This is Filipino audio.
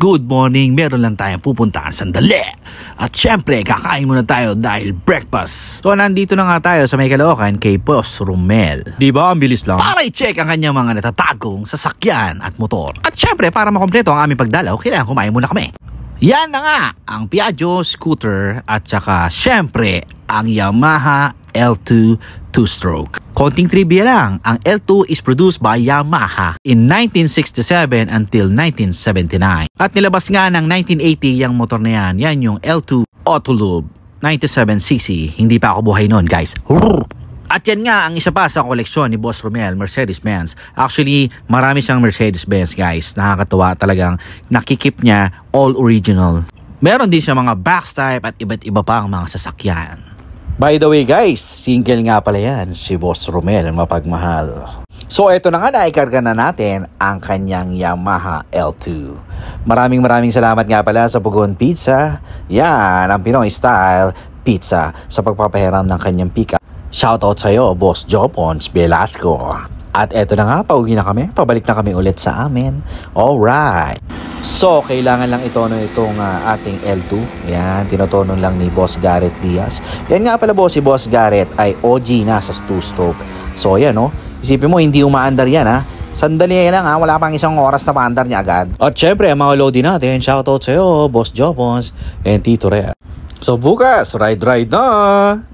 good morning. Meron lang tayong pupuntahan sandali. At syempre, kakain muna tayo dahil breakfast. So, nandito na nga tayo sa may Caloocan kay Boss Romel. Diba, ang bilis lang? Para i-check ang kanyang mga natatagong sasakyan at motor. At syempre, para makompleto ang aming pagdalaw, kailangan kumain muna kami. Yan na nga, ang Piaggio scooter at saka syempre, ang Yamaha L2 two-stroke. Konting trivia lang, ang L2 is produced by Yamaha in 1967 until 1979. At nilabas nga ng 1980 yung motor na yan. Yan yung L2 Autolube 97cc. Hindi pa ako buhay noon, guys. At yan nga ang isa pa sa koleksyon ni Boss Romel, Mercedes-Benz. Actually, marami siyang Mercedes-Benz, guys. Nakakatuwa talagang nakikip niya all original. Meron din siya mga box type at iba't iba pa ang mga sasakyan. By the way, guys, single nga pala yan, si Boss Romel, mapagmahal. So, eto na nga, naikarga na natin ang kanyang Yamaha L2. Maraming salamat nga pala sa Pugon Pizza. Yan, ang Pinoy Style Pizza sa pagpapahiram ng kanyang pickup. Shoutout sa'yo, Boss Jopons Velasco. At eto na nga, pauwi na kami. Pabalik na kami ulit sa amin. Alright. So, kailangan lang itono itong ating L2. Yan, tinotono lang ni Boss Garrett Diaz. Yan nga pala, boss, si Boss Garrett ay OG na sa two-stroke. So, yan, no? Isipin mo, hindi umaandar yan, ha? Sandali lang, ha? Wala pang isang oras na paandar niya agad. At syempre, ang mga loading natin, shoutout sa'yo, Boss Jopons and Tito Rea. So, bukas, ride na!